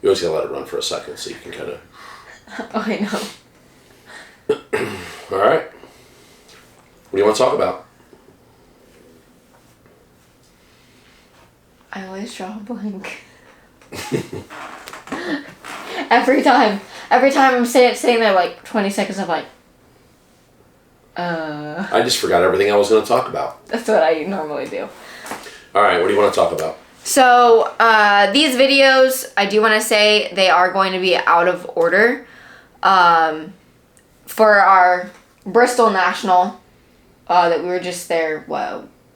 You always gotta let it run for a second so you can kind of... Oh, I know. All right. What do you want to talk about? I always draw a blank. Every time I'm sitting there like 20 seconds, I'm like, I just forgot everything I was going to talk about. That's what I normally do. All right, what do you want to talk about? So, these videos, I do want to say they are going to be out of order. For our Bristol National, that we were just there,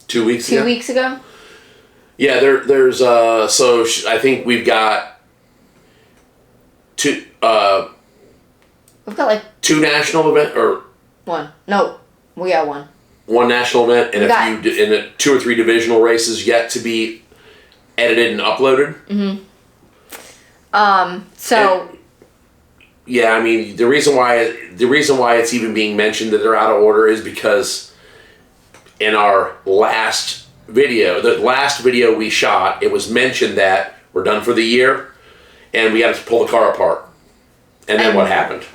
2 weeks ago? 2 weeks ago? Yeah, there's, so I think we've got two We've got like... two national event, or... One. No, we got one. One national event, and and 2 or 3 divisional races yet to be edited and uploaded. Mm-hmm. Yeah, I mean, the reason why it's even being mentioned that they're out of order is because in our last video, the last video we shot, it was mentioned that we're done for the year, and we had to pull the car apart. And then what happened?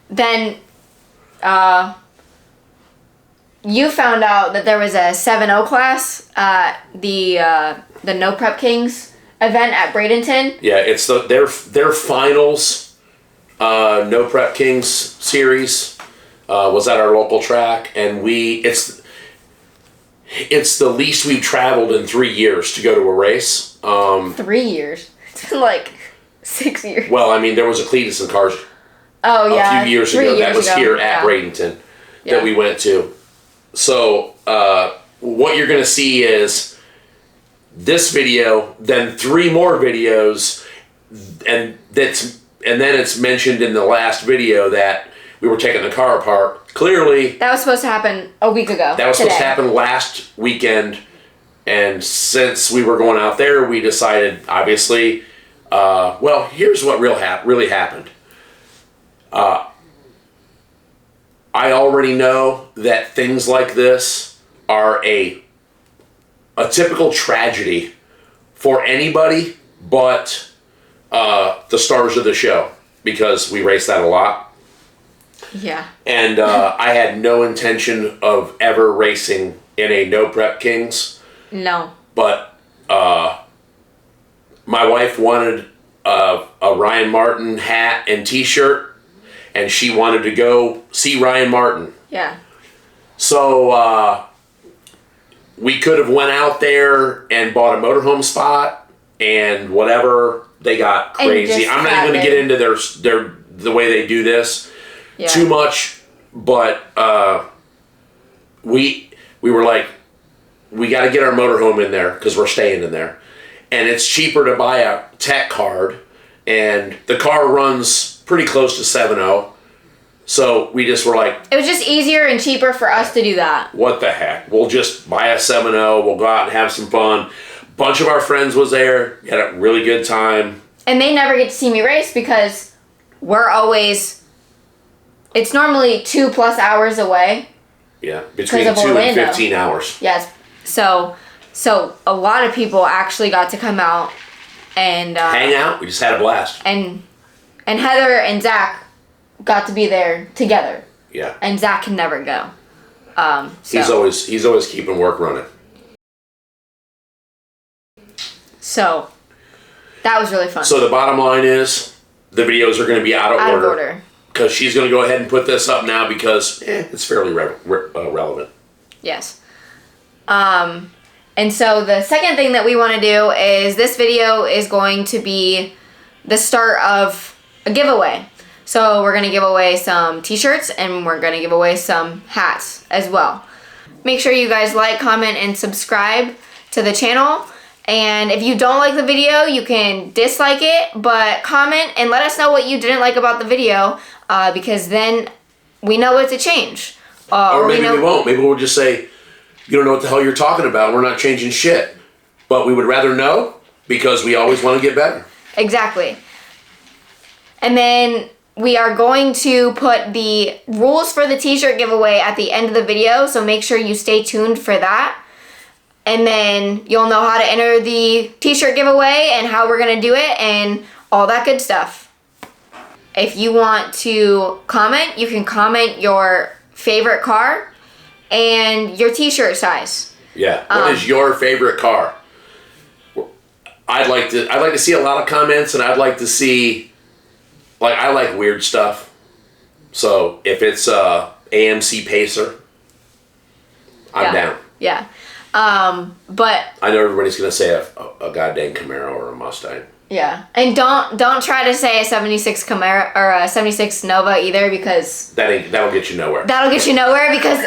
Then, you found out that there was a 7-0 class at the No Prep Kings event at Bradenton. Yeah, it's their finals No Prep Kings series was at our local track, and it's the least we've traveled in 3 years to go to a race. 3 years? It's been like 6 years. Well, I mean, there was a Cletus and Cars a few years ago. That was here at Bradenton that we went to. So what you're going to see is this video, then 3 more videos, and then it's mentioned in the last video that we were taking the car apart. Clearly, that was supposed to happen a week ago. That was supposed to happen last weekend, and since we were going out there, we decided, obviously, well, here's what really happened. I already know that things like this are a typical tragedy for anybody but the stars of the show, because we race that a lot. Yeah. And I had no intention of ever racing in a No Prep Kings. No. But my wife wanted a Ryan Martin hat and t-shirt, and she wanted to go see Ryan Martin. Yeah. So we could have went out there and bought a motorhome spot and whatever. They got crazy. I'm not even going to get into the way they do this too much, but we were like, we got to get our motorhome in there because we're staying in there, and it's cheaper to buy a tech card, and the car runs pretty close to 7.0. So we just were like... It was just easier and cheaper for us to do that. What the heck? We'll just buy a 7.0. We'll go out and have some fun. Bunch of our friends was there. We had a really good time. And they never get to see me race because we're always... It's normally 2+ hours away. Yeah, between 2 and 15 hours. Yes. So a lot of people actually got to come out and... hang out. We just had a blast. And Heather and Zach got to be there together. Yeah. And Zach can never go. He's always keeping work running. So that was really fun. So the bottom line is the videos are going to be out of order. Because she's going to go ahead and put this up now because it's fairly relevant. Yes. And so the second thing that we want to do is this video is going to be the start of a giveaway. So we're going to give away some t-shirts and we're going to give away some hats as well. Make sure you guys like, comment, and subscribe to the channel. And if you don't like the video, you can dislike it, but comment and let us know what you didn't like about the video, because then we know what to change. Or maybe we won't. Maybe we'll just say, you don't know what the hell you're talking about. We're not changing shit. But we would rather know because we always want to get better. Exactly. And then we are going to put the rules for the t-shirt giveaway at the end of the video, so make sure you stay tuned for that. And then you'll know how to enter the t-shirt giveaway and how we're going to do it and all that good stuff. If you want to comment, you can comment your favorite car and your t-shirt size. Yeah. What is your favorite car? I'd like to see a lot of comments, and I'd like to see, like, I like weird stuff. So if it's AMC Pacer, I'm down. Yeah. But I know everybody's gonna say a goddamn Camaro or a Mustang. Yeah, and don't try to say a 76 Camaro or a 76 Nova either, because that'll get you nowhere. That'll get you nowhere because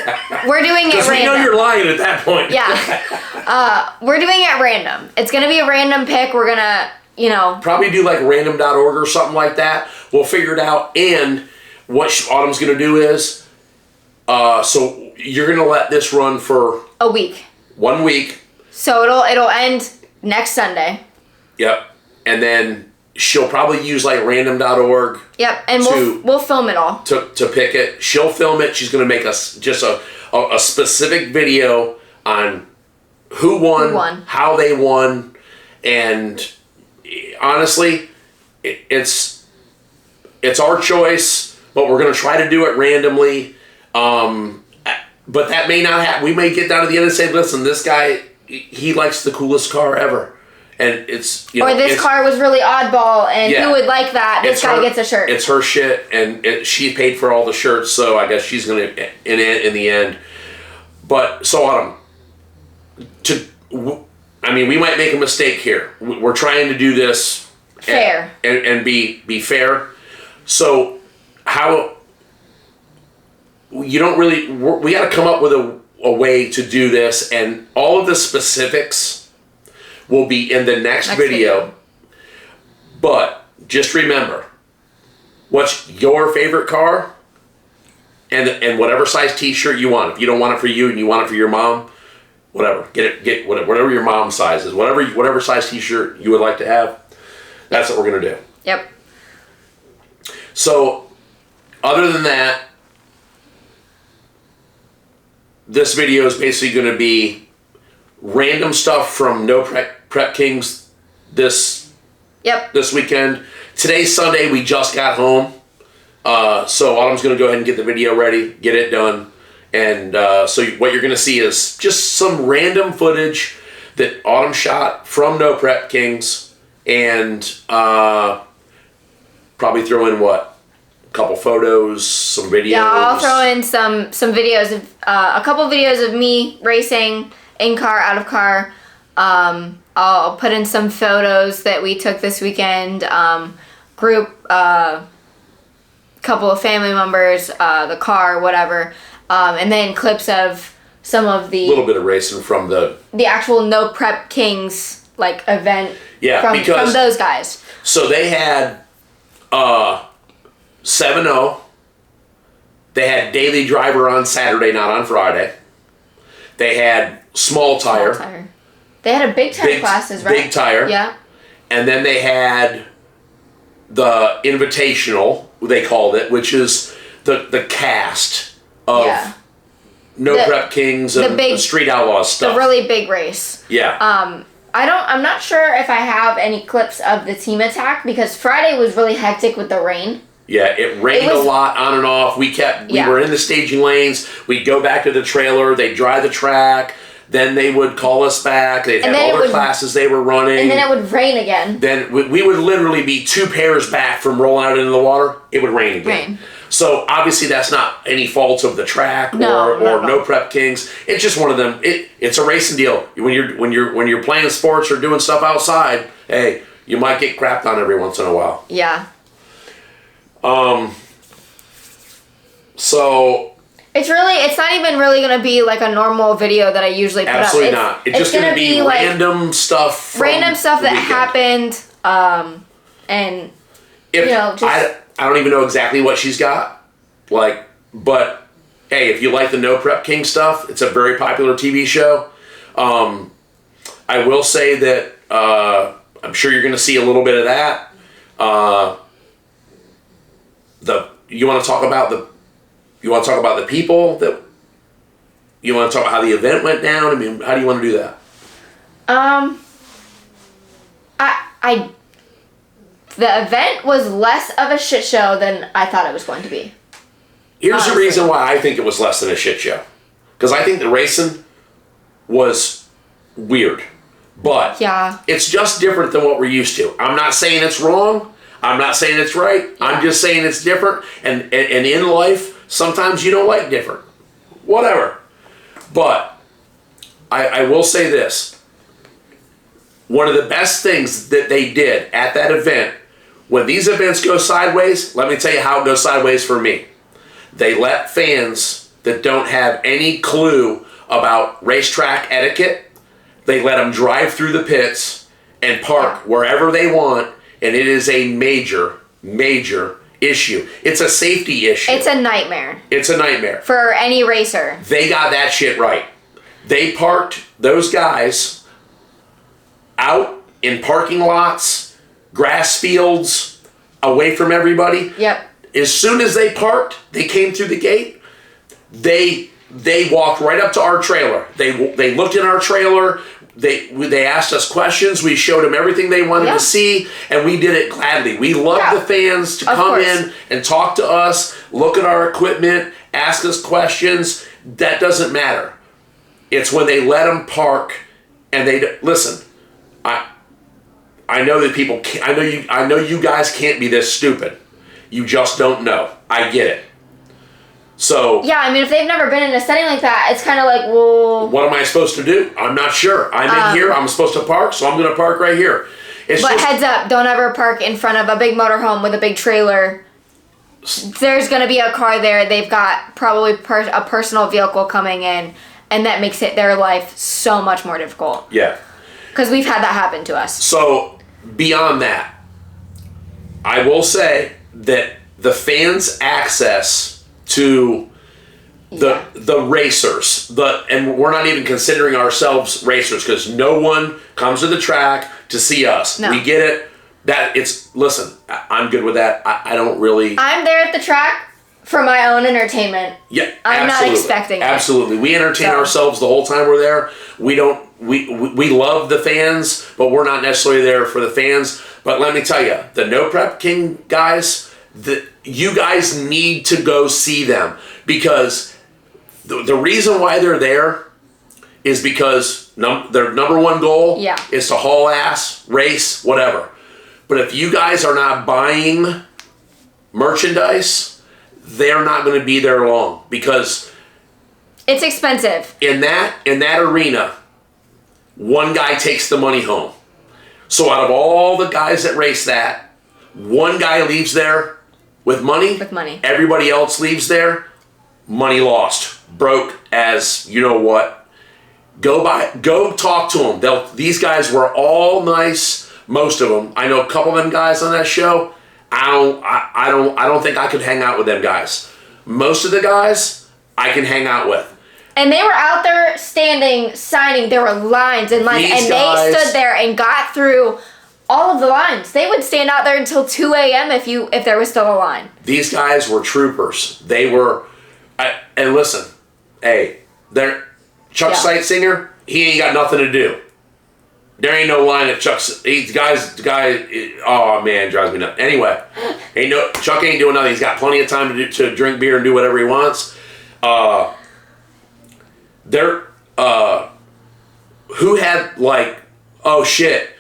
we're doing it random. Because we know you're lying at that point. Yeah, we're doing it random. It's gonna be a random pick. We're gonna, probably do like random.org or something like that. We'll figure it out. And what Autumn's gonna do is, so you're gonna let this run for a week. 1 week. So it'll end next Sunday. Yep. And then she'll probably use like random.org. Yep, and we'll film it all. To pick it. She'll film it. She's going to make us just a specific video on who won, how they won, and honestly, it's our choice, but we're going to try to do it randomly. But that may not happen. We may get down to the end and say, listen, this guy, he likes the coolest car ever. And it's, or this car was really oddball, and who would like that? This guy gets a shirt. It's her shit, and she paid for all the shirts, so I guess she's going to in the end. But, so Autumn, we might make a mistake here. We're trying to do this fair and be fair. So, how, you don't really, we got to come up with a way to do this, and all of the specifics will be in the next video. But just remember, what's your favorite car, and whatever size t-shirt you want. If you don't want it for you and you want it for your mom, whatever, get whatever your mom's size is, whatever size t-shirt you would like to have. That's what we're gonna do. Yep. So, other than that, this video is basically going to be random stuff from No Prep Kings this weekend. Today's Sunday. We just got home. So Autumn's going to go ahead and get the video ready, get it done. And so what you're going to see is just some random footage that Autumn shot from No Prep Kings, and probably throw in a couple photos, some videos. Yeah, I'll throw in some videos of a couple videos of me racing in car, out of car. I'll put in some photos that we took this weekend. Group, couple of family members, the car, whatever, and then clips of some of the little bit of racing from the actual No Prep Kings event. Yeah, from those guys. So they had 7-0. They had daily driver on Saturday, not on Friday. They had small tire. They had a big tire classes, right? Big tire. Yeah. And then they had the invitational, they called it, which is the cast of No Prep Kings and the Street Outlaws stuff. The really big race. Yeah. I'm not sure if I have any clips of the team attack, because Friday was really hectic with the rain. Yeah, it rained a lot on and off. We were in the staging lanes. We'd go back to the trailer. They'd dry the track. Then they would call us back. They'd have all their classes they were running. And then it would rain again. Then we would literally be 2 pairs back from rolling out into the water. It would rain again. So obviously that's not any fault of the track or No Prep Kings. It's just one of them. It's a racing deal. When you're playing sports or doing stuff outside, hey, you might get crapped on every once in a while. Yeah. So it's not even really going to be a normal video that I usually put up. Absolutely not. It's just going to be random stuff. Random stuff that happened. And I don't even know exactly what she's got. But hey, if you like the No Prep King stuff, it's a very popular TV show. I will say that I'm sure you're going to see a little bit of that. You want to talk about the people that you want to talk about how the event went down? I mean, how do you want to do that? the event was less of a shit show than I thought it was going to be. Here's the reason why I think it was less than a shit show. Because I think the racing was weird. But it's just different than what we're used to. I'm not saying it's wrong. I'm not saying it's right. Yeah. I'm just saying it's different. And in life, sometimes you don't like different. Whatever. But I will say this. One of the best things that they did at that event, when these events go sideways, let me tell you how it goes sideways for me. They let fans that don't have any clue about racetrack etiquette, they let them drive through the pits and park wherever they want, and it is a major, major issue. It's a safety issue. It's a nightmare. It's a nightmare. For any racer. They got that shit right. They parked those guys out in parking lots, grass fields, away from everybody. Yep. As soon as they parked, they came through the gate, they walked right up to our trailer. They looked in our trailer. They asked us questions. We showed them everything they wanted to see, and we did it gladly. We love the fans to come in and talk to us, look at our equipment, ask us questions. That doesn't matter. It's when they let them park and they listen. I know that people can't, I know you guys can't be this stupid. You just don't know. I get it. So yeah, I mean, if they've never been in a setting like that, it's kind of like, well, what am I supposed to do? I'm not sure. I'm in here. I'm supposed to park, so I'm going to park right here. But heads up, don't ever park in front of a big motorhome with a big trailer. There's going to be a car there. They've got probably a personal vehicle coming in, and that makes their life so much more difficult. Yeah. Because we've had that happen to us. So beyond that, I will say that the fans' access to the racers, and we're not even considering ourselves racers because no one comes to the track to see us. No. We get it. Listen, I'm good with that. I don't really. I'm there at the track for my own entertainment. Yeah, I'm not expecting it. Absolutely. We entertain ourselves the whole time we're there. We love the fans, but we're not necessarily there for the fans. But let me tell you, the No Prep King guys, you guys need to go see them because the reason why they're there is because their number one goal is to haul ass, race, whatever. But if you guys are not buying merchandise, they're not going to be there long because it's expensive. In that arena, one guy takes the money home. So out of all the guys that race that, one guy leaves there with money. Everybody else leaves there, money lost, broke as you know what. Go talk to them. These guys were all nice. Most of them. I know a couple of them guys on that show. I don't think I could hang out with them guys. Most of the guys I can hang out with. And they were out there standing, signing. There were lines and lines, and they stood there and got through all of the lines. They would stand out there until 2 a.m. if there was still a line. These guys were troopers. They were, and listen, hey, Chuck Sightsinger, he ain't got nothing to do. There ain't no line at Chuck's. Guy, oh man, drives me nuts. Anyway, Chuck ain't doing nothing. He's got plenty of time to drink beer and do whatever he wants. Who had oh shit,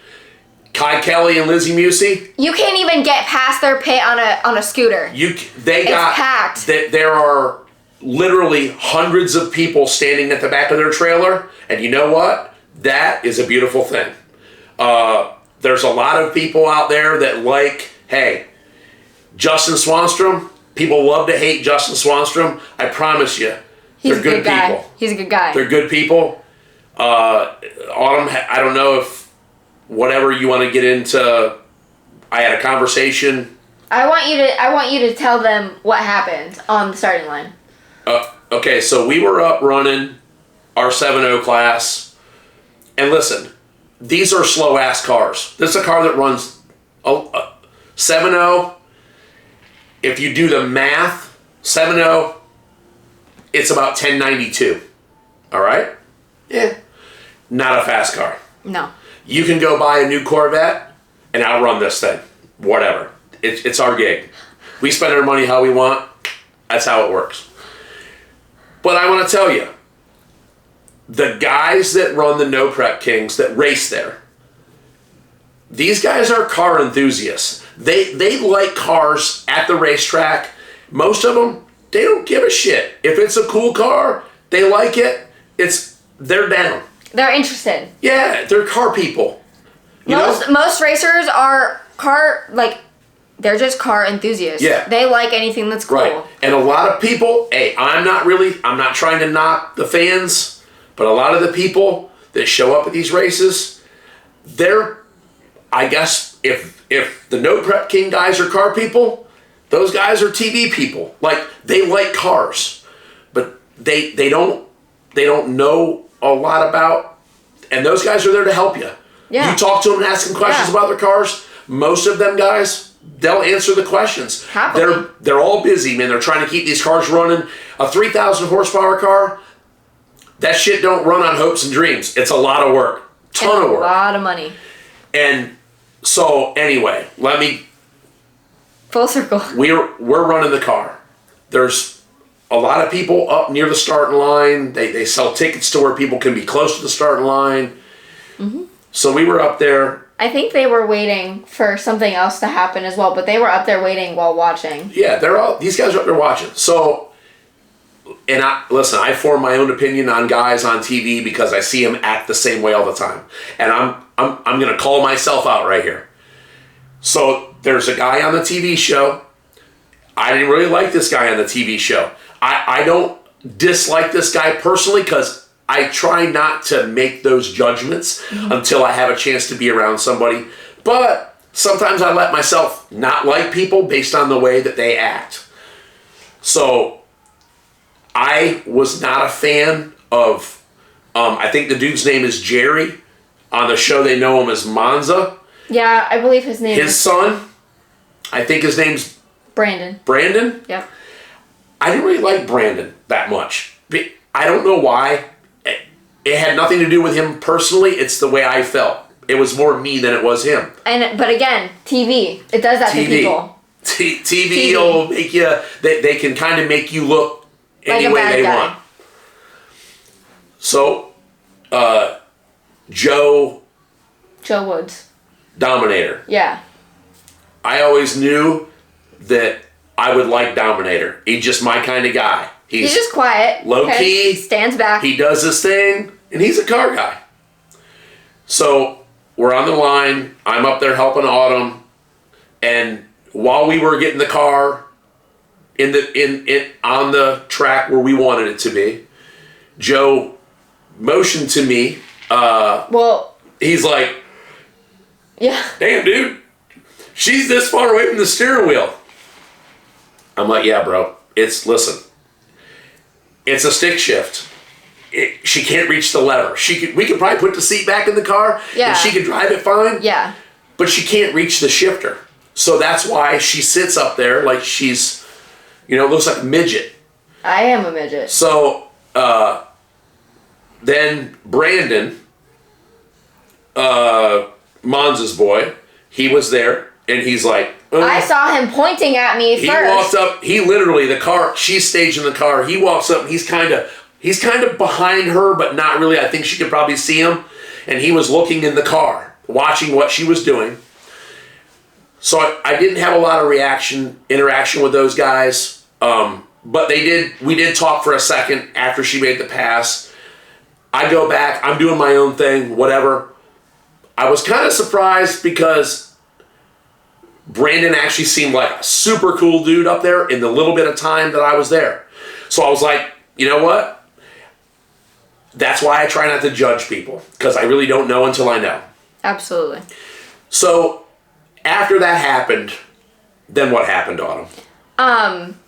Kai Kelly and Lizzie Musey. You can't even get past their pit on a scooter. It's packed. There are literally hundreds of people standing at the back of their trailer, and you know what? That is a beautiful thing. There's a lot of people out there that hey, Justin Swanstrom. People love to hate Justin Swanstrom. I promise you, they're good people. He's a good guy. They're good people. Autumn, I don't know if whatever you want to get into. I had a conversation. I want you to tell them what happened on the starting line. Okay, so we were up running our 7.0 class. And listen, these are slow-ass cars. This is a car that runs 7.0. If you do the math, 7.0, it's about 1092. All right? Yeah. Not a fast car. No. You can go buy a new Corvette and outrun this thing. whatever. It's our gig. We spend our money how we want. That's how it works. But I want to tell you, the guys that run the No Prep Kings that race there, these guys are car enthusiasts. They like cars at the racetrack. Most of them, they don't give a shit. If it's a cool car, they like it, they're down. They're interested. Yeah, they're car people. Most racers are they're just car enthusiasts. Yeah. They like anything that's cool. Right. And a lot of people, hey, I'm not trying to knock the fans, but a lot of the people that show up at these races, I guess if the No Prep King guys are car people, those guys are TV people. Like, they like cars, but they don't know a lot about, and those guys are there to help you. Yeah. You talk to them and ask them questions about their cars. Most of them guys, they'll answer the questions. Happily. They're all busy, man. They're trying to keep these cars running. A 3,000 horsepower car, that shit don't run on hopes and dreams. It's a lot of work. Ton of work. A lot of money. And so anyway, Full circle. We're running the car. There's a lot of people up near the starting line. They sell tickets to where people can be close to the starting line. Mm-hmm. So we were up there. I think they were waiting for something else to happen as well, but they were up there waiting while watching. Yeah, these guys are up there watching. So, and I form my own opinion on guys on TV because I see them act the same way all the time. And I'm going to call myself out right here. So there's a guy on the TV show. I didn't really like this guy on the TV show. I don't dislike this guy personally because I try not to make those judgments until I have a chance to be around somebody. But sometimes I let myself not like people based on the way that they act. So I was not a fan of, I think the dude's name is Jerry. On the show they know him as Monza. Yeah, I believe his name His son, I think his name's Brandon. Brandon? Yep. I didn't really like Brandon that much. I don't know why. It had nothing to do with him personally. It's the way I felt. It was more me than it was him. But again, TV. It does that to people. TV will make you... They can kind of make you look any like way they want. So, Joe Woods. Dominator. Yeah. I always knew that I would like Dominator. He's just my kind of guy. He's just quiet. Low key. Stands back. He does his thing, and he's a car guy. So we're on the line. I'm up there helping Autumn, and while we were getting the car on the track where we wanted it to be, Joe motioned to me. He's like, yeah. Damn, dude, she's this far away from the steering wheel. I'm like, yeah, bro. Listen. It's a stick shift. She can't reach the lever. We could probably put the seat back in the car, and she could drive it fine. Yeah. But she can't reach the shifter. So that's why she sits up there like she's, looks like a midget. I am a midget. So then Brandon, Monza's boy, he was there, and he's like, I saw him pointing at me first. He walked up. He literally, she's staging the car. He walks up and he's kind of behind her, but not really. I think she could probably see him. And he was looking in the car, watching what she was doing. So I didn't have a lot of interaction with those guys. But we did talk for a second after she made the pass. I go back. I'm doing my own thing, whatever. I was kind of surprised because Brandon actually seemed like a super cool dude up there in the little bit of time that I was there. So I was like, you know what? That's why I try not to judge people, because I really don't know until I know. Absolutely. So after that happened, then what happened, Autumn?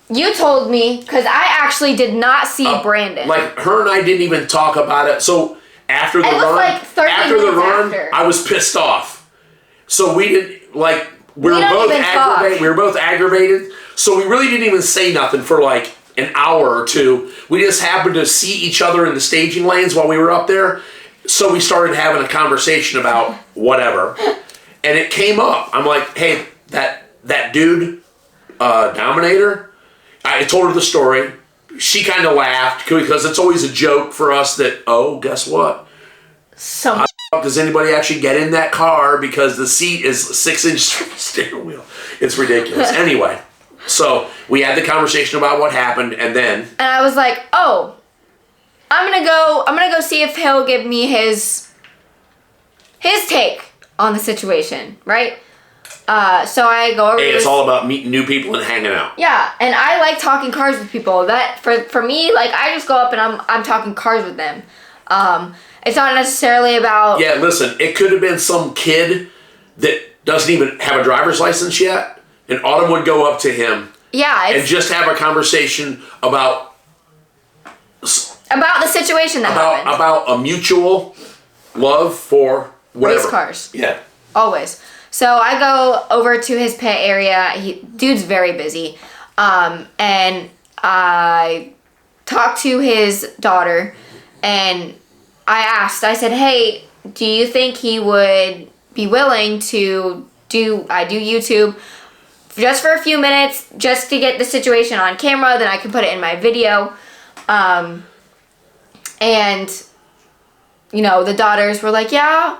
You told me, because I actually did not see Brandon. Like, her and I didn't even talk about it. So after the run, like 30 after the run, after. I was pissed off. So we didn't, like... We were both aggravated, so we really didn't even say nothing for like an hour or two. We just happened to see each other in the staging lanes while we were up there, so we started having a conversation about whatever, and it came up. I'm like, hey, that dude, Dominator, I told her the story. She kind of laughed because it's always a joke for us that, oh, guess what? How does anybody actually get in that car because the seat is 6-inch steering wheel? It's ridiculous. Anyway, so we had the conversation about what happened, and then... And I was like, oh, I'm gonna go see if he'll give me his take on the situation, right? So I go over. Hey, it's all about meeting new people and hanging out. Yeah, and I like talking cars with people. That for me, like I just go up and I'm talking cars with them. It's not necessarily about. Yeah, listen, it could have been some kid that doesn't even have a driver's license yet, and Autumn would go up to him. Yeah, and just have a conversation about the situation that happened. About a mutual love for whatever. Race cars. Yeah. Always. So I go over to his pit area. Dude's very busy. And I talked to his daughter and I said, hey, do you think he would be willing to do YouTube just for a few minutes just to get the situation on camera, then I can put it in my video. And, you know, the daughters were like, yeah,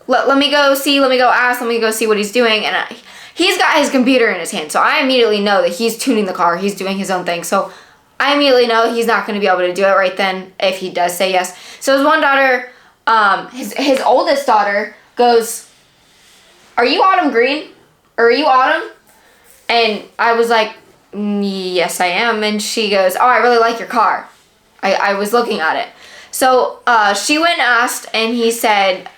let me go see, let me go ask, let me go see what he's doing. And he's got his computer in his hand, so I immediately know that he's tuning the car, he's doing his own thing. So I immediately know he's not going to be able to do it right then if he does say yes. So his one daughter, his oldest daughter goes, are you Autumn Green? Or are you Autumn? And I was like, yes, I am. And she goes, oh, I really like your car. I was looking at it. So she went and asked, and he said,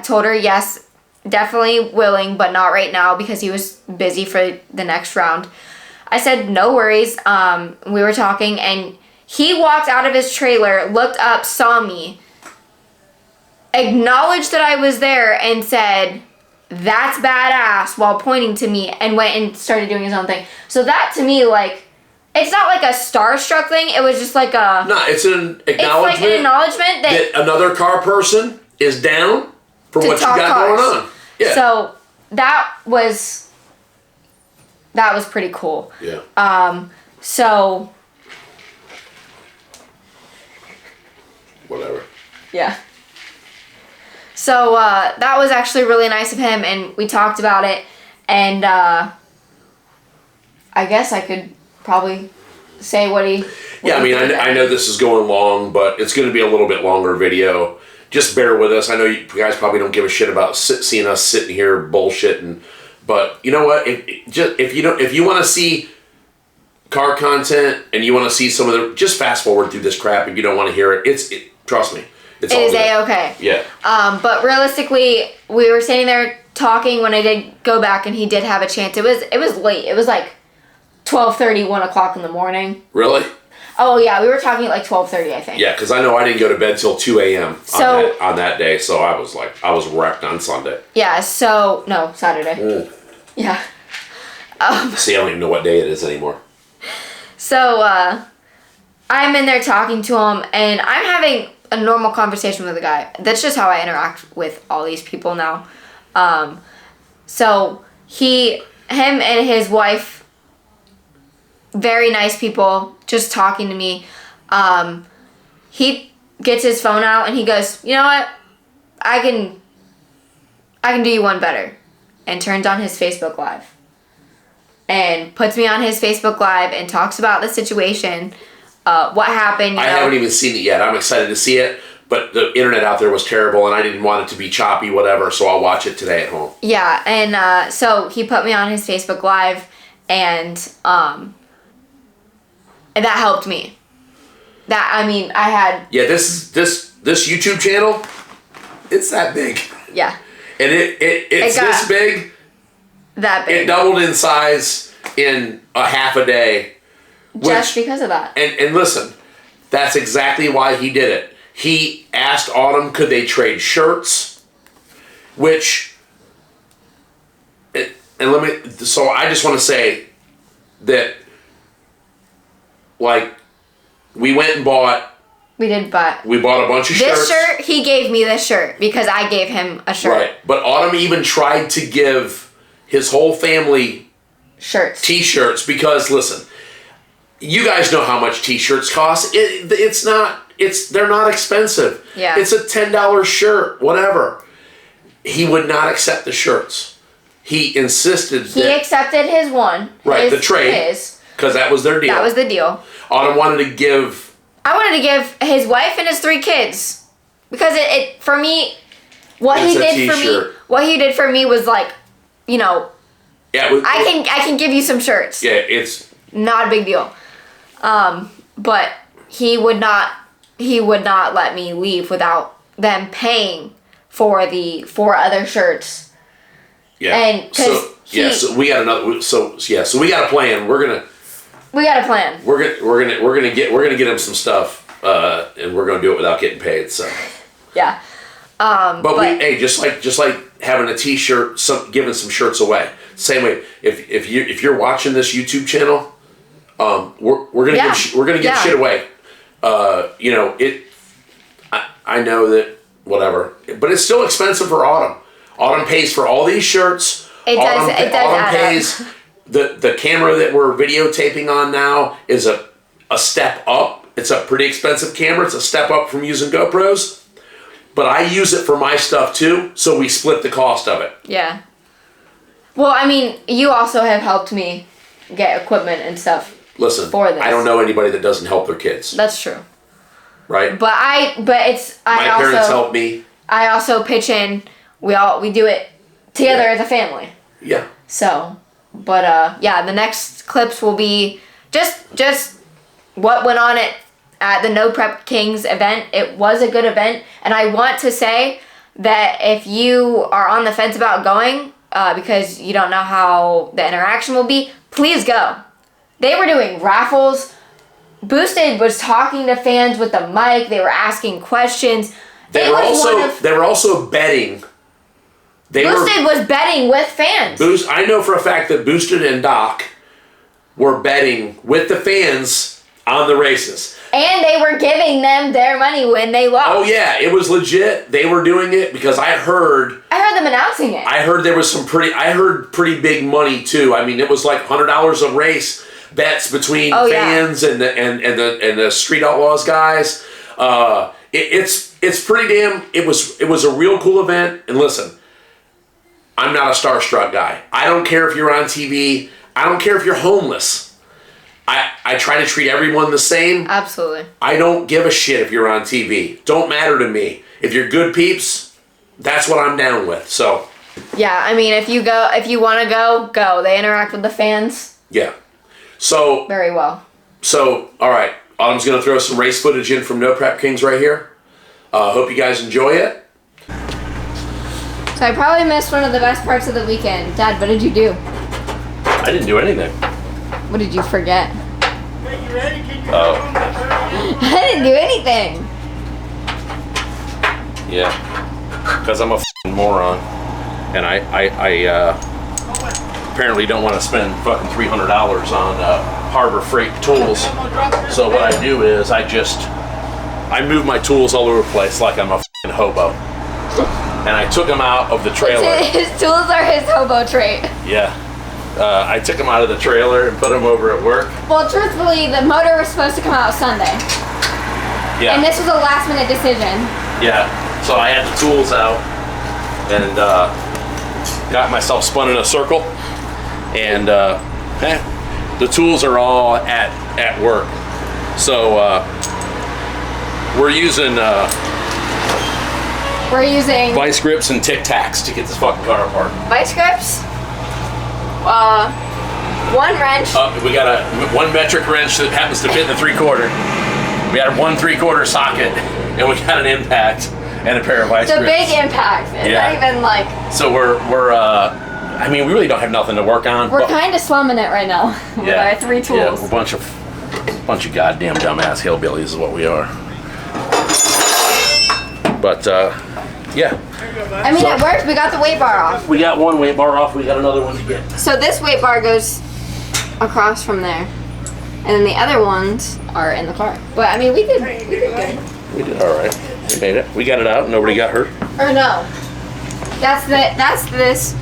told her, yes, definitely willing, but not right now because he was busy for the next round. I said, no worries. We were talking, and he walked out of his trailer, looked up, saw me, acknowledged that I was there, and said, that's badass, while pointing to me, and went and started doing his own thing. So that, to me, like, it's not like a starstruck thing. It was just like a... No, it's an acknowledgement. It's like an acknowledgement that another car person is down for what you got cars. Going on. Yeah. So that was pretty cool. Yeah. So... Whatever. Yeah. So that was actually really nice of him, and we talked about it, and I guess I could probably say what he... Yeah, I mean, I know this is going long, but it's going to be a little bit longer video. Just bear with us. I know you guys probably don't give a shit about seeing us sitting here bullshitting, but you know what? If you want to see car content and you want to see some of the... Just fast forward through this crap if you don't want to hear it. Trust me. It is A-okay. Yeah. But realistically, we were sitting there talking when I did go back, and he did have a chance. It was late. It was like 12:30, 1 o'clock in the morning. Really? Oh, yeah. We were talking at like 12:30, I think. Yeah, because I know I didn't go to bed till 2 a.m. on that day, so I was wrecked on Sunday. Yeah, so... No, Saturday. Mm. Yeah. See, I don't even know what day it is anymore. So, I'm in there talking to him, and I'm having a normal conversation with the guy. That's just how I interact with all these people now. So him and his wife, very nice people, just talking to me. He gets his phone out and he goes, you know what? I can do you one better. And turns on his Facebook Live. And puts me on his Facebook Live and talks about the situation. What happened. I haven't even seen it yet. I'm excited to see it, but the internet out there was terrible, and I didn't want it to be choppy, whatever, so I'll watch it today at home. Yeah, and so he put me on his Facebook Live, and that helped me. I had... Yeah, this YouTube channel, it's that big. Yeah. And it's this big. That big. It doubled in size in a half a day. Just because of that. And listen, that's exactly why he did it. He asked Autumn, could they trade shirts? So I just want to say that, like, we went and bought We did, but we bought a bunch of shirts. This shirt, he gave me this shirt because I gave him a shirt. Right, but Autumn even tried to give his whole family shirts, T-shirts, because listen, you guys know how much T-shirts cost. They're not expensive. Yeah, it's a $10 shirt, whatever. He would not accept the shirts. He insisted. He accepted his one. Right, the trade. Because that was their deal. That was the deal. Autumn wanted to give. I wanted to give his wife and his 3 kids, because it for me, what he did for me was like, you know. Yeah. I can give you some shirts. Yeah, it's not a big deal. But he would not let me leave without them paying for the 4 other shirts. Yeah. And so we got another. So we got a plan. We got a plan. We're gonna get him some stuff, and we're gonna do it without getting paid. So. Yeah. But just like having a T-shirt, giving some shirts away. Same way, if you're watching this YouTube channel, we're gonna give shit away. I know that whatever, but it's still expensive for Autumn. Autumn pays for all these shirts. Autumn pays. The camera that we're videotaping on now is a step up. It's a pretty expensive camera. It's a step up from using GoPros. But I use it for my stuff too, so we split the cost of it. Yeah. Well, I mean, you also have helped me get equipment and stuff. Listen, for this. I don't know anybody that doesn't help their kids. That's true. Right? My parents help me. I also pitch in. We do it together as a family. Yeah. So, but the next clips will be just what went on at the No Prep Kings event. It was a good event, and I want to say that if you are on the fence about going because you don't know how the interaction will be, please go. They were doing raffles. Boosted was talking to fans with the mic. They were asking questions. They were also betting. Boosted was betting with fans. I know for a fact that Boosted and Doc were betting with the fans on the races. And they were giving them their money when they lost. Oh yeah, it was legit. They were doing it because I heard them announcing it. I heard there was pretty big money too. I mean, it was like $100 a race bets between fans and the Street Outlaws guys. It's pretty damn. It was a real cool event. And listen, I'm not a starstruck guy. I don't care if you're on TV. I don't care if you're homeless. I try to treat everyone the same. Absolutely. I don't give a shit if you're on TV. Don't matter to me. If you're good peeps, that's what I'm down with. So. Yeah, I mean, if you want to go. They interact with the fans. Yeah. So. Very well. So, all right. Autumn's going to throw some race footage in from No Prep Kings right here. Hope you guys enjoy it. So I probably missed one of the best parts of the weekend. Dad, what did you do? I didn't do anything. What did you forget? Hey, you ready? Can you I didn't do anything. Yeah. Because I'm a f***ing moron. And I apparently don't want to spend fucking $300 on Harbor Freight tools. So what I do is I move my tools all over the place like I'm a f***ing hobo. And I took them out of the trailer. His tools are his hobo trait. Yeah. I took them out of the trailer and put them over at work. Well, truthfully, the motor was supposed to come out Sunday. Yeah. And this was a last minute decision. Yeah. So I had the tools out and got myself spun in a circle. And the tools are all at work. So we're using vice grips and Tic Tacs to get this fucking car apart. Vice grips? One wrench. We got one metric wrench that happens to fit in the 3/4. We got a 1 3/4 socket, and we got an impact and a pair of vice grips. It's a big impact. It's not even like. So we're I mean, we really don't have nothing to work on. We're kind of slumming it right now with our 3 tools. Yeah, we're a bunch of goddamn dumbass hillbillies is what we are. But yeah. I mean, it worked. We got the weight bar off. We got one weight bar off. We got another one to get. So this weight bar goes across from there. and then the other ones are in the car. But I mean, we did good. We did all right. We made it. We got it out. Nobody got hurt. Or no. That's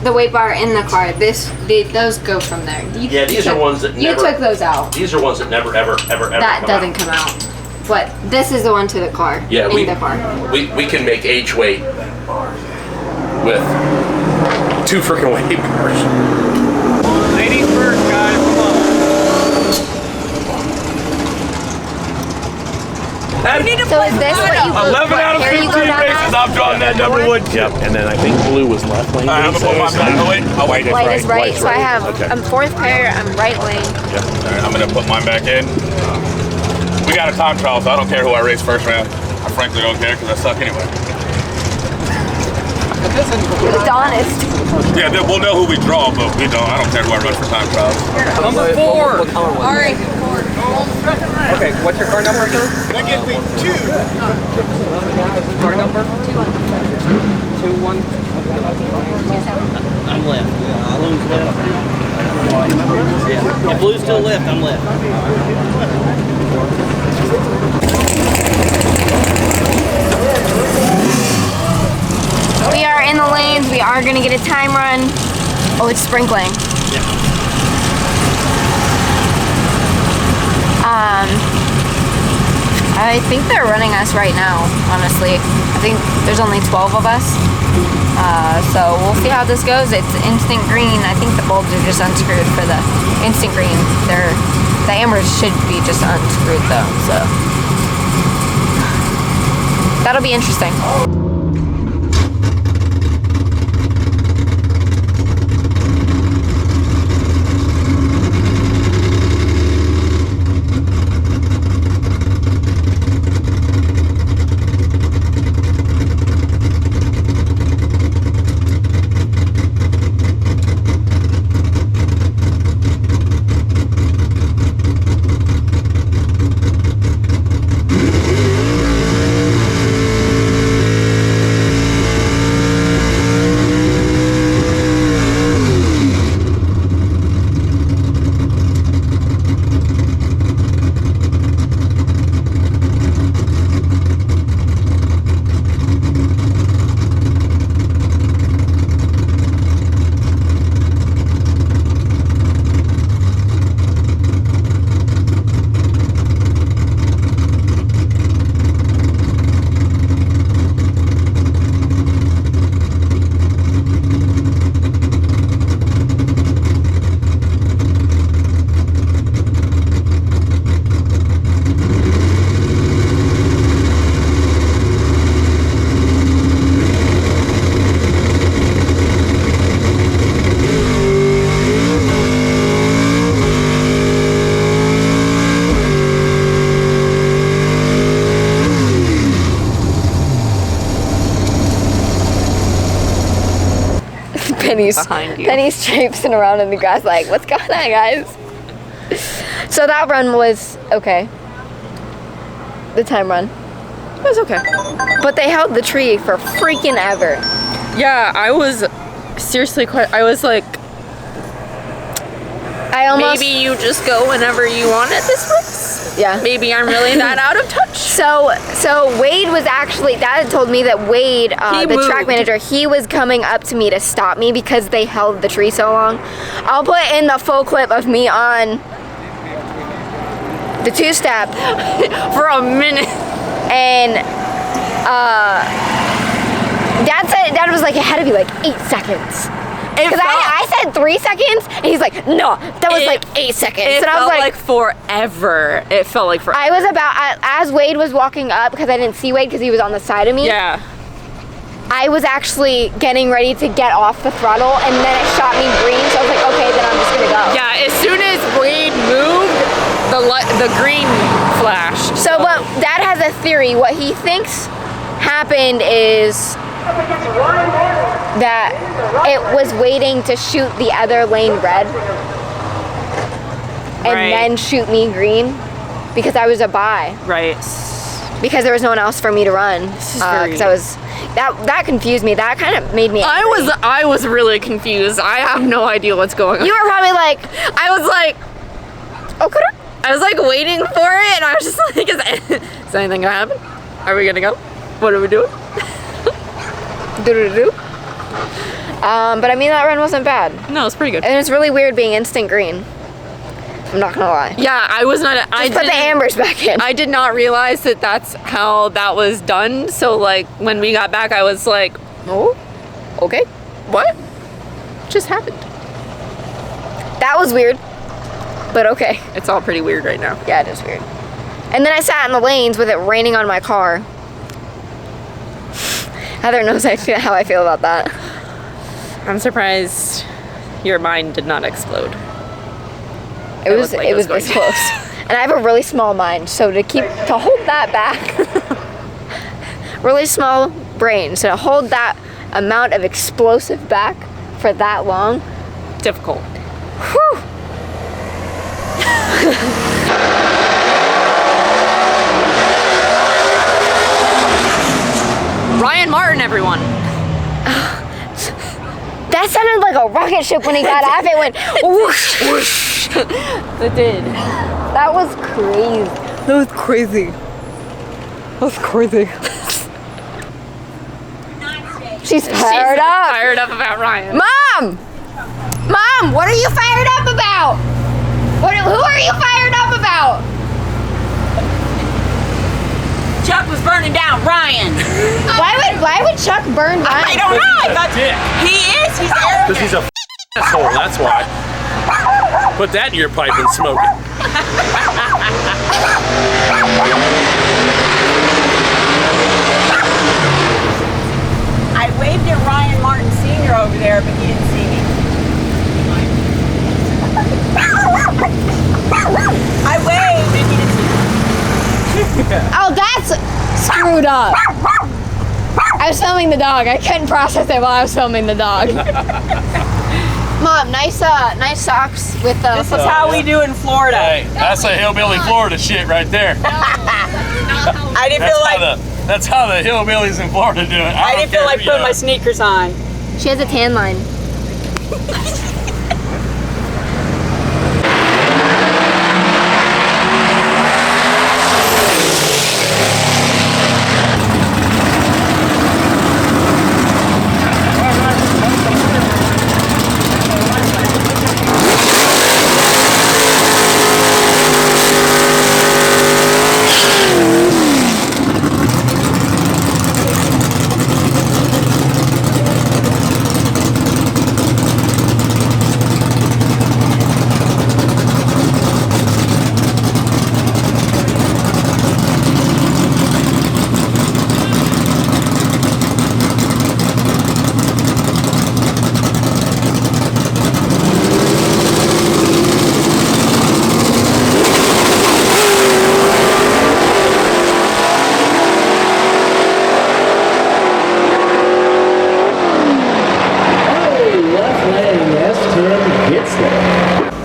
the weight bar in the car. Those go from there. These are ones that never. You took those out. These are ones that never, ever That doesn't come out. But this is the one to the car. Yeah, in the car. We can make H weight with 2 freaking weight bars. Ladies first, guys. Come on. So is this what you 11 out of 15 races, I'm drawing that number 1 chip. And then I think blue was left lane. I'm gonna put my back away. White is right. So I have, I'm 4th pair, I'm right lane. Yep. All right, I'm gonna put mine back in. We got a time trial, so I don't care who I race first round. I frankly don't care because I suck anyway. It's honest. Yeah, we'll know who we draw, but we don't. I don't care who I run for time trials. Number 4. All right. Okay, what's your car number, sir? That gives me 2. Car number? 2-1. I'm left. Blue's left. Yeah. If blue's still left, I'm left. We are in the lanes. We are going to get a time run. Oh, it's sprinkling. Yeah. I think they're running us right now, honestly. I think there's only 12 of us. So we'll see how this goes. It's instant green. I think the bulbs are just unscrewed for the instant green. The ambers should be just unscrewed though, so that'll be interesting. Penny's traipsing around in the grass like, what's going on, guys? So that run was okay. The time run. It was okay. But they held the tree for freaking ever. Yeah, I was seriously I was like, maybe you just go whenever you want at this race. Yeah. Maybe I'm really that out of touch. So Wade was actually, Dad had told me that Wade, the track manager, he was coming up to me to stop me because they held the tree so long. I'll put in the full clip of me on the two-step for a minute. And Dad was like, it had to be like 8 seconds. Because I said 3 seconds, and he's like, no, that was like 8 seconds. And I was like forever. It felt like forever. I was as Wade was walking up, because I didn't see Wade because he was on the side of me. Yeah. I was actually getting ready to get off the throttle, and then it shot me green, so I was like, okay, then I'm just gonna go. Yeah, as soon as Wade moved, the green flashed. So, but Dad has a theory. What he thinks happened is that it was waiting to shoot the other lane red and then shoot me green because I was a bye. Right. Because there was no one else for me to run. Because I was that confused me. That kind of made me angry. I was really confused. I have no idea what's going on. You were probably like, I was like, okay. I was like waiting for it, and I was just like, is anything gonna happen? Are we gonna go? What are we doing? Do-do-do. But I mean, that run wasn't bad. No, it's pretty good. And it's really weird being instant green. I'm not gonna lie. Yeah, I was not. I put the ambers back in. I did not realize that that's how that was done. So like when we got back, I was like, oh, okay, what just happened? That was weird, but okay. It's all pretty weird right now. Yeah, it is weird. And then I sat in the lanes with it raining on my car. Heather knows how I feel about that. I'm surprised your mind did not explode. It was this close. And I have a really small mind, so to hold that back, really small brain, so to hold that amount of explosive back for that long, difficult. Whew. Ryan Martin, everyone. That sounded like a rocket ship when he got off. It went whoosh, whoosh. It did. That was crazy. That was crazy. That was crazy. She's fired up. Fired up about Ryan. Mom! Mom, what are you fired up about? Who are you fired up about? Chuck was burning down Ryan. Why would Chuck burn Ryan? I don't know. I thought he is. He's arrogant. Because he's a asshole, that's why. Put that in your pipe and smoke it. I waved at Ryan Martin Sr. over there, but he didn't see me. I waved and he didn't see me. Oh, that's screwed up. I was filming the dog. I couldn't process it while I was filming the dog. Mom, nice socks with the. This is how we do in Florida. Hey, that's a hillbilly Florida shit right there. I didn't feel like that's how the hillbillies in Florida do it. I didn't feel like putting my sneakers on. She has a tan line.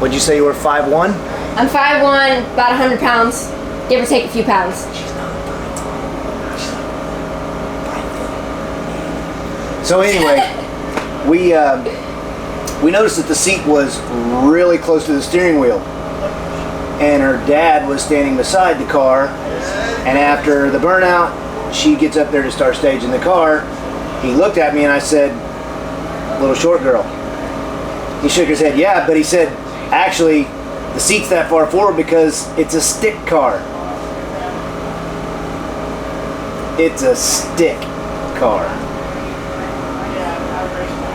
Would you say you were 5'1"? I'm 5'1", about 100 pounds, give or take a few pounds. So anyway, we noticed that the seat was really close to the steering wheel, and her dad was standing beside the car, and after the burnout, she gets up there to start staging the car. He looked at me and I said, "Little short girl." He shook his head, "Yeah," but he said, "Actually, the seat's that far forward because it's a stick car." It's a stick car.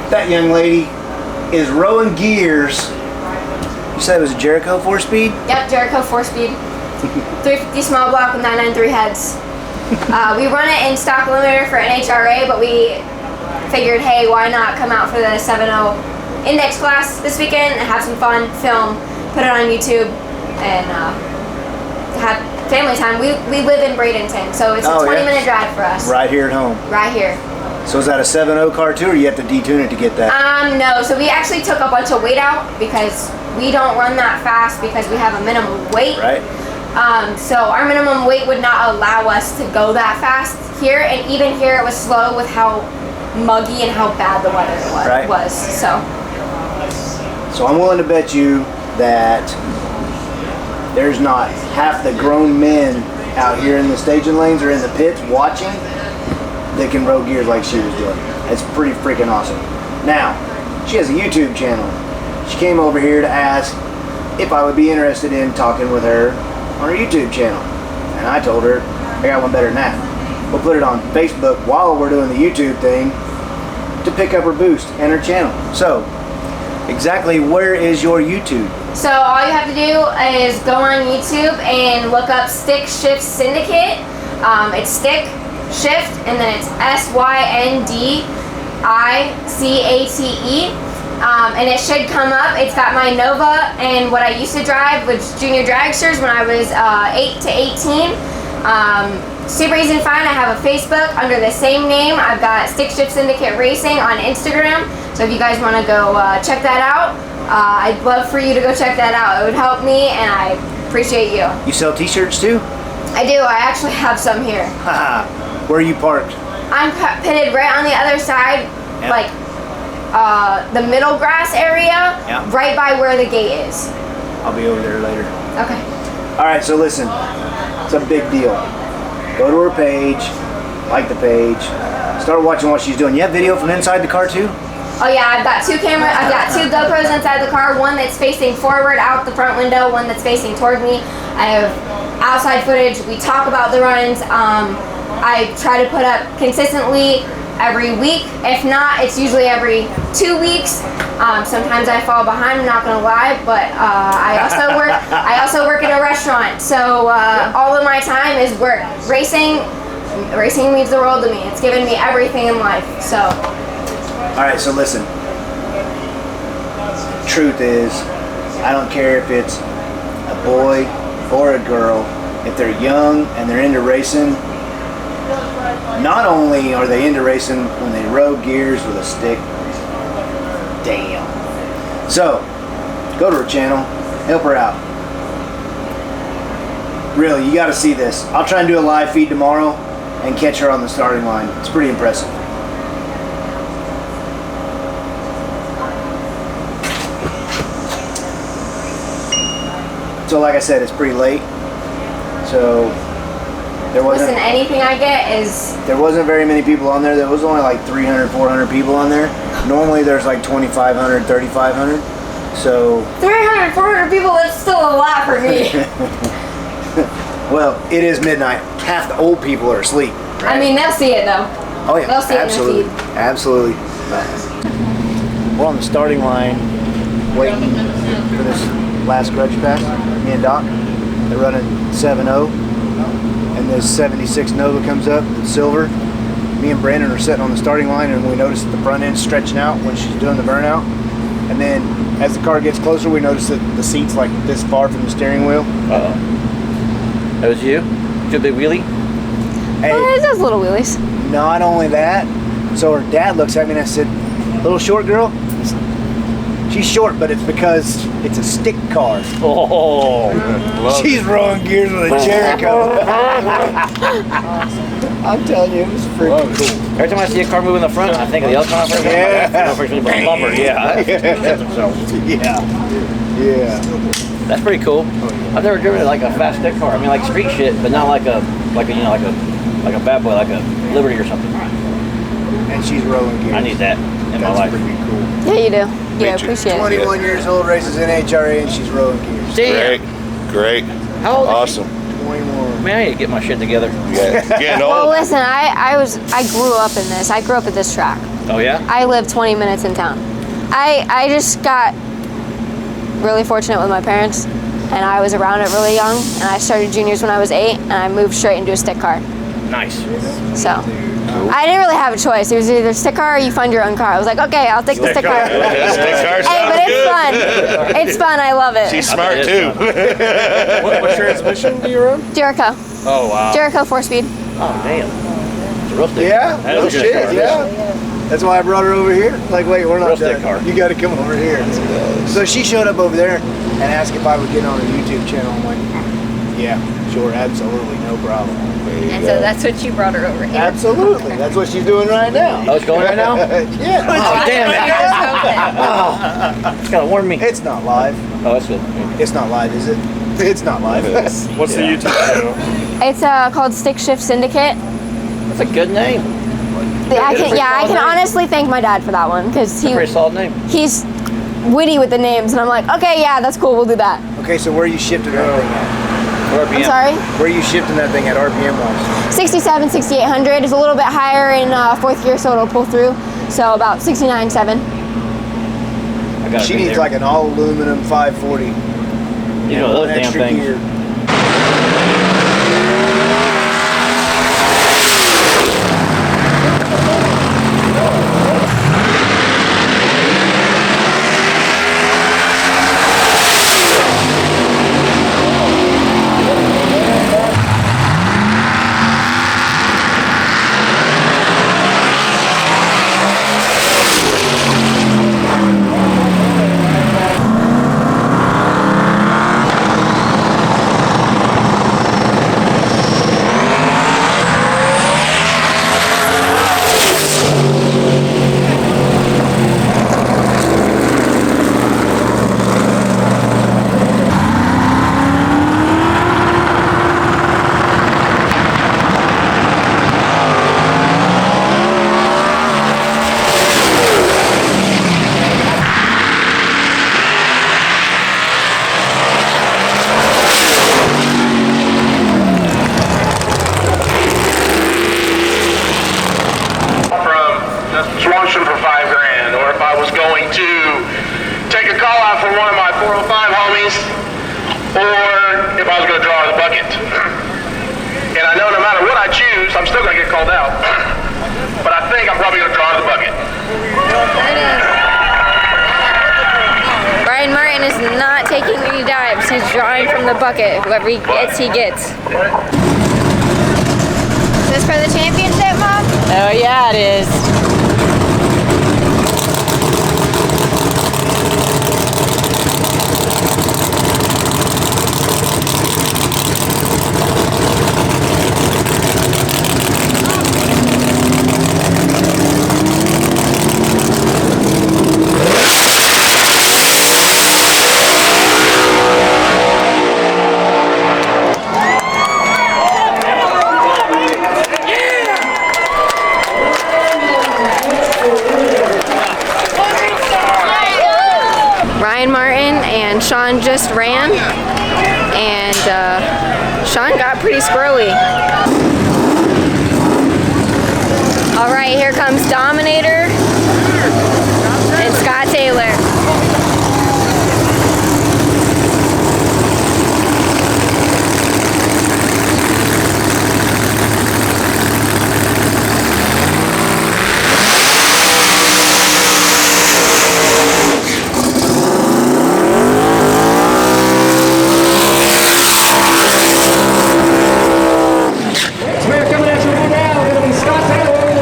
That young lady is rowing gears. You said it was a Jericho 4-speed? Yep, Jericho 4-speed. 350 small block with 993 heads. We run it in stock limiter for NHRA, but we figured, hey, why not come out for the 7.0 index class this weekend and have some fun, film, put it on YouTube, and have family time. We live in Bradenton, so it's a 20-minute drive for us. Right here at home. Right here. So is that a 7.0 car too, or you have to detune it to get that? No, so we actually took a bunch of weight out because we don't run that fast because we have a minimum weight. Right. So our minimum weight would not allow us to go that fast here, and even here it was slow with how muggy and how bad the weather was. So I'm willing to bet you that there's not half the grown men out here in the staging lanes or in the pits watching that can roll gears like she was doing. It's pretty freaking awesome. Now, she has a YouTube channel. She came over here to ask if I would be interested in talking with her on her YouTube channel. And I told her, I got one better than that. We'll put it on Facebook while we're doing the YouTube thing to pick up her boost and her channel. So, exactly where is your YouTube? So all you have to do is go on YouTube and look up Stick Shift Syndicate. It's Stick Shift and then it's SYNDICATE. And it should come up. It's got my Nova and what I used to drive, which junior dragsters when I was 8 to 18. Super easy to find. I have a Facebook under the same name. I've got Stick Shift Syndicate Racing on Instagram. So if you guys want to go check that out, I'd love for you to go check that out. It would help me and I appreciate you. You sell t-shirts too? I do. I actually have some here. Where are you parked? I'm pitted right on the other side, like the middle grass area, right by where the gate is. I'll be over there later. Okay. All right, so listen, it's a big deal. Go to her page, like the page, start watching what she's doing. You have video from inside the car too? Oh yeah, I've got two GoPros inside the car, one that's facing forward out the front window, one that's facing toward me. I have outside footage. We talk about the runs. I try to put up consistently every week. If not, it's usually every 2 weeks. Sometimes I fall behind, I'm not gonna lie, but I also work in a restaurant. So all of my time is work. Racing means the world to me. It's given me everything in life. So. All right, so listen. Truth is, I don't care if it's a boy or a girl. If they're young and they're into racing, not only are they into racing when they row gears with a stick, damn. So, go to her channel, help her out. Really, you gotta see this. I'll try and do a live feed tomorrow and catch her on the starting line. It's pretty impressive. So like I said, it's pretty late. So there wasn't. Listen, anything I get is. There wasn't very many people on there. There was only like 300, 400 people on there. Normally there's like 2,500, 3,500. So. 300, 400 people, that's still a lot for me. Well, it is midnight. Half the old people are asleep. Right? I mean, they'll see it though. Oh yeah, they'll see absolutely. it in the feed. Absolutely. We're on the starting line waiting for this last grudge pass. Me and Doc, they're running 7-0, and this 76 Nova comes up, it's silver. Me and Brandon are sitting on the starting line, and we notice that the front end's stretching out when she's doing the burnout. And then as the car gets closer, we notice that the seat's like this far from the steering wheel. Uh-oh. That was you? Did a big wheelie? Hey, It does little wheelies. not only that, so her dad looks at me and I said, "Little short girl?" She's short, but it's because it's a stick car. Oh, She's rowing gears with a Jericho. I'm telling you, it was freaking cool. every time I see a car move in the front, I think of the other car. Bumper, yeah. Yeah. That's pretty cool. I've never driven like a fast stick car. I mean, like street shit, but not like a bad boy, like a Liberty or something. And she's rolling gears. I need that in my life. That's pretty cool. Yeah, you do. Yeah, appreciate it. 21 years old, races in HRA, and she's rolling gears. Damn. Great. How old is Awesome. 21. Man, I need to get my shit together. Yeah. Getting Well, old. listen, I grew up in this. I grew up at this track. Oh yeah? I live 20 minutes in town. I just got really fortunate with my parents, and I was around it really young, and I started juniors when I was 8, and I moved straight into a stick car. Nice. So I didn't really have a choice. It was either stick car or you find your own car. I was like, okay, I'll take the stick car. Yeah, stick car Hey, but sounds it's fun. It's fun. I love it. She's smart too. What transmission do you run? Jericho. Oh, wow. Jericho 4-speed. Oh damn. It's a real stick. Yeah? That is No a good shit, car. yeah. That's why I brought her over here. Like, wait, we're not Real done. stick car. You got to come over here. So she showed up over there and asked if I would get on her YouTube channel. I'm like, yeah, sure, absolutely, no problem. And so that's what you brought her over here. Absolutely. That's what she's doing right now. Oh, it's going right now? Yeah. Oh damn it. Oh, it's gotta warn me. It's not live. Oh, that's good. It's not live, is it? It's not live. What's the YouTube channel? It's called Stick Shift Syndicate. That's a good name. I can honestly thank my dad for that one because Pretty solid name. he's witty with the names, and I'm like, okay, yeah, that's cool, we'll do that. Okay, so where are you shifting that thing at? RPM. I'm sorry? Where are you shifting that thing at RPM wise? 67, 6800 is a little bit higher in fourth gear, so it'll pull through. So about 69.7. She needs like an all aluminum 540. You know those damn extra things. gear. I'm still going to get called out. But I think I'm probably going to draw the bucket. Brian Martin is not taking any dives. He's drawing from the bucket. Whoever he gets, he gets. Is this for the championship, Mom? Oh, yeah, it is. And Sean just ran, and Sean got pretty squirrely. All right, here comes Dominator and Scott Taylor. Coming at you right now, it'll be Scott Taylor over the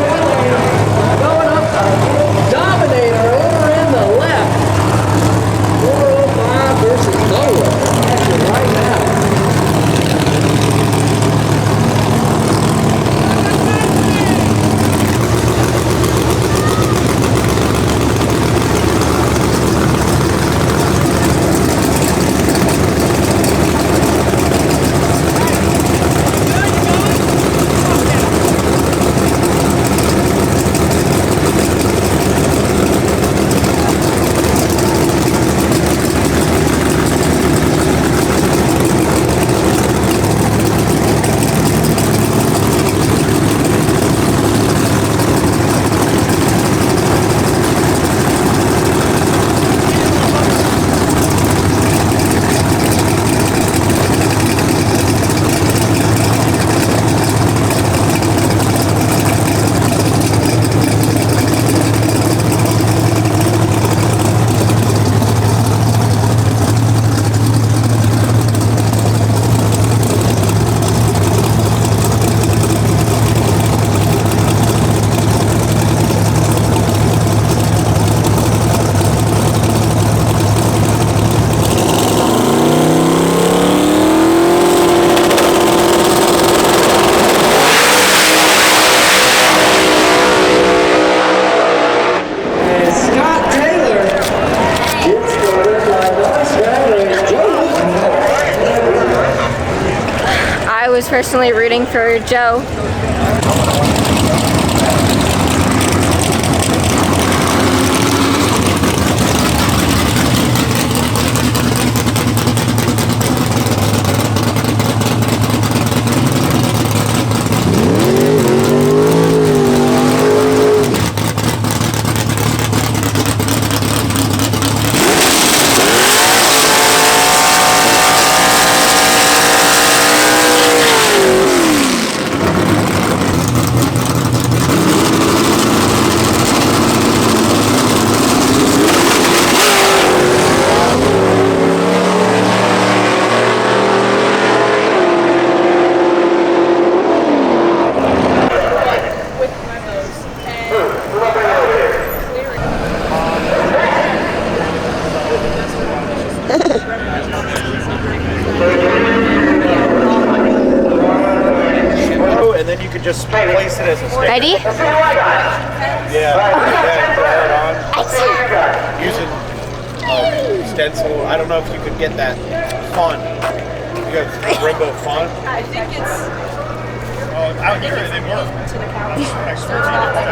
personally rooting for Joe. And then you could just place it as a sticker. Ready? Yeah, on. Using stencil. I don't know if you could get that font. You got rainbow font. I think it's Out here they work.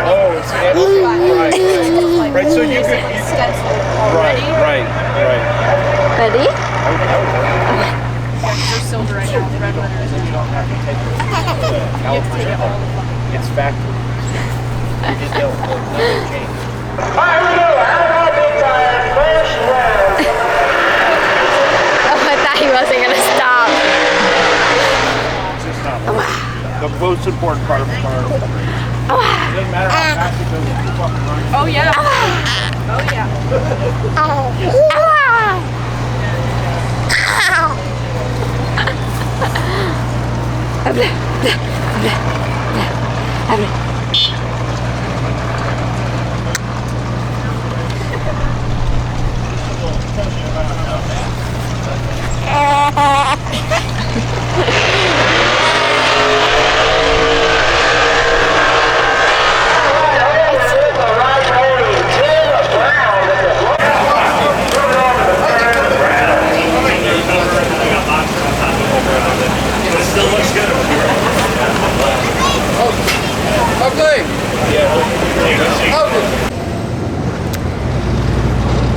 Oh, it's right. Right, so you could. Right. Ready? They're silver right now. The red one is You don't have to take it. It's factory. They'll change. Alright, here we go. Outlaw big time. First round. Oh, I thought he wasn't gonna stop. The most important part of the car. It doesn't matter how fast it goes. It's fucking running. Oh yeah. Oh yeah.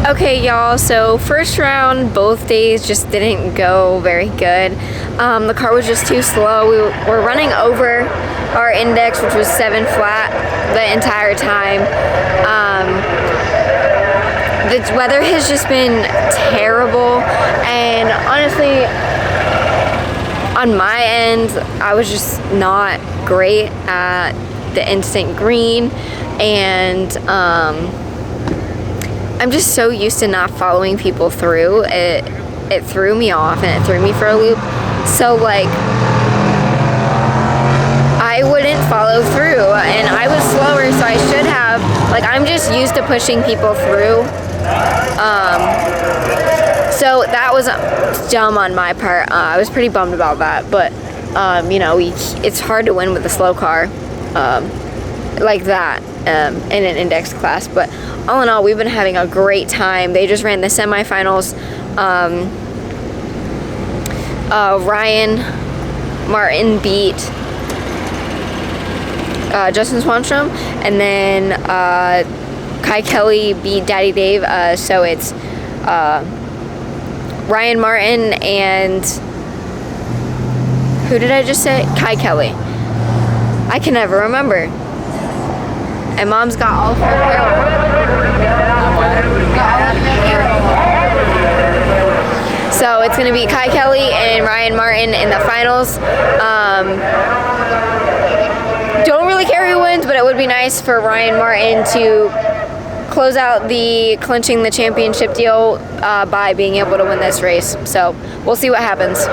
Okay, y'all, so first round, both days just didn't go very good. The car was just too slow. We were running over our index, which was 7 flat the entire time. The weather has just been terrible, and honestly, on my end, I was just not great at the instant green, and I'm just so used to not following people through. It threw me off and it threw me for a loop. So like, I wouldn't follow through, and I was slower, so I should have. Like, I'm just used to pushing people through. So that was dumb on my part. I was pretty bummed about that, but you know, it's hard to win with a slow car like that in an index class. But all in all, we've been having a great time. They just ran the semifinals. Ryan Martin beat Justin Swanstrom, and then Kai Kelly beat Daddy Dave. So it's Ryan Martin and who did I just say? Kai Kelly. I can never remember. And Mom's got all of her hair. So it's gonna be Kai Kelly and Ryan Martin in the finals. Don't really care who wins, but it would be nice for Ryan Martin to close out the clinching the championship deal by being able to win this race. So we'll see what happens.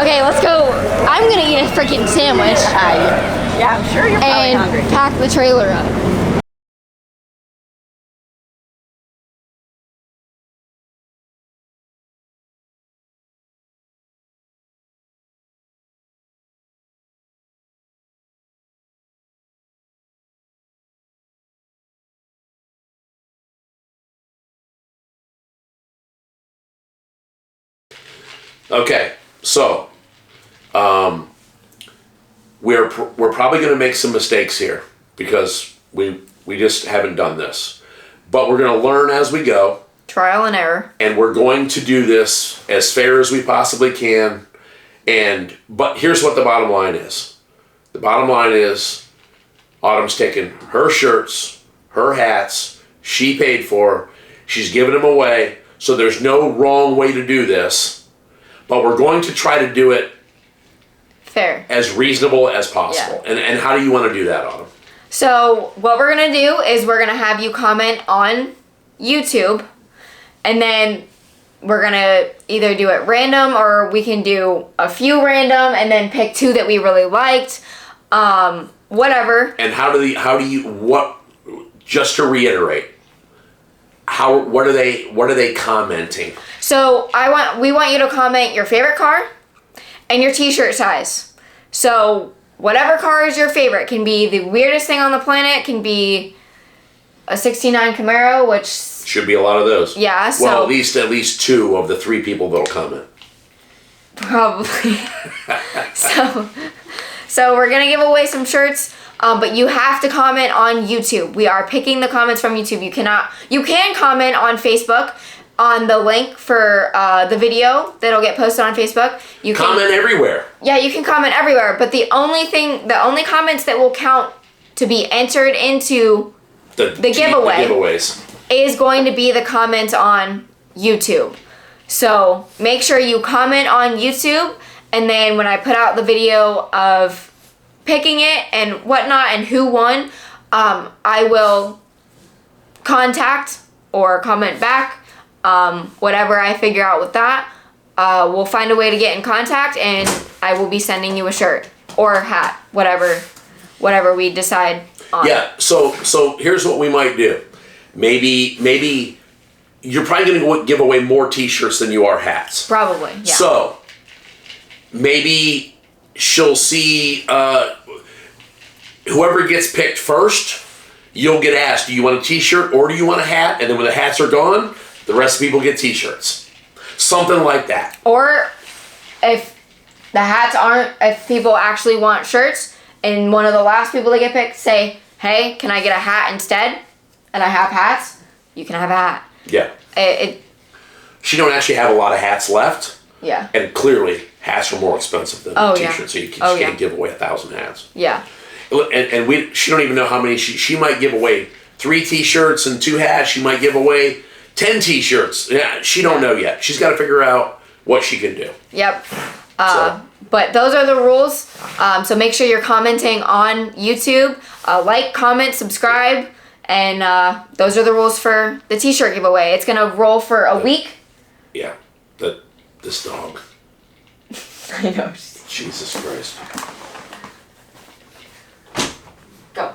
Okay, let's go. I'm gonna eat a freaking sandwich. Yeah, I'm sure you're probably and hungry. pack the trailer up. Okay, so we're probably going to make some mistakes here because we just haven't done this, but we're going to learn as we go. Trial and error. And we're going to do this as fair as we possibly can. But here's what the bottom line is. The bottom line is Autumn's taking her shirts, her hats, she paid for, she's giving them away, so there's no wrong way to do this. But we're going to try to do it fair, as reasonable as possible. Yeah. And how do you want to do that, Autumn? So what we're going to do is we're going to have you comment on YouTube, and then we're going to either do it random or we can do a few random and then pick 2 that we really liked. Whatever. And just to reiterate, what are they commenting? So we want you to comment your favorite car and your t-shirt size. So whatever car is your favorite, can be the weirdest thing on the planet, can be a 69 Camaro, which should be a lot of those. Yeah, so well, at least 2 of the 3 people that'll comment. Probably. So we're gonna give away some shirts. But you have to comment on YouTube. We are picking the comments from YouTube. You can comment on Facebook on the link for the video that'll get posted on Facebook. You can comment everywhere. Yeah, you can comment everywhere. But the only comments that will count to be entered into the giveaways is going to be the comments on YouTube. So make sure you comment on YouTube, and then when I put out the video of picking it and whatnot and who won, I will contact or comment back, whatever I figure out with that. We'll find a way to get in contact, and I will be sending you a shirt or hat, whatever we decide on. Yeah, so here's what we might do. Maybe you're probably going to give away more t-shirts than you are hats. Probably, yeah. So maybe she'll see whoever gets picked first, you'll get asked, do you want a t-shirt or do you want a hat? And then when the hats are gone, the rest of people get t-shirts. Something like that. Or if the hats if people actually want shirts and one of the last people that get picked say, hey, can I get a hat instead? And I have hats, you can have a hat. Yeah. She don't actually have a lot of hats left. Yeah. And clearly, hats are more expensive than t-shirts, so you can't give away 1,000 hats. Yeah. And she don't even know how many. She might give away 3 t-shirts and 2 hats. She might give away 10 t-shirts. Yeah, she don't know yet. She's got to figure out what she can do. Yep. But those are the rules. So make sure you're commenting on YouTube. Like, comment, subscribe. And those are the rules for the t-shirt giveaway. It's going to roll for a week. Yeah. This dog. I know. Jesus Christ. Go.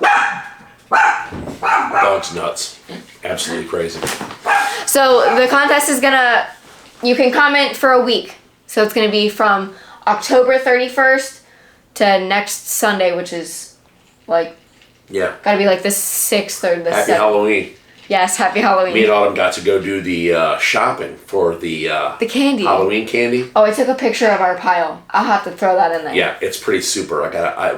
Dog's nuts. Absolutely crazy. So the contest is you can comment for a week. So it's gonna be from October 31st to next Sunday, which is gotta be like the 6th or the 7th. Happy Halloween. Yes, happy Halloween. Me and Autumn got to go do the shopping for the candy. Halloween candy. Oh, I took a picture of our pile. I'll have to throw that in there. Yeah, it's pretty super.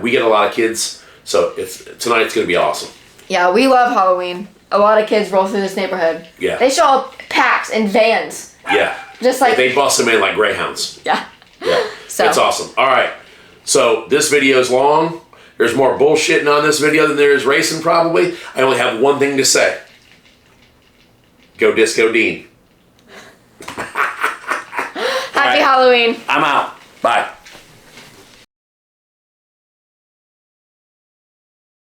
We get a lot of kids, so tonight's gonna be awesome. Yeah, we love Halloween. A lot of kids roll through this neighborhood. Yeah. They show up packs and vans. Yeah. Just like they bust them in like greyhounds. Yeah. Yeah. So it's awesome. All right. So this video is long. There's more bullshitting on this video than there is racing probably. I only have one thing to say. Go Disco Dean. Happy Halloween. I'm out. Bye.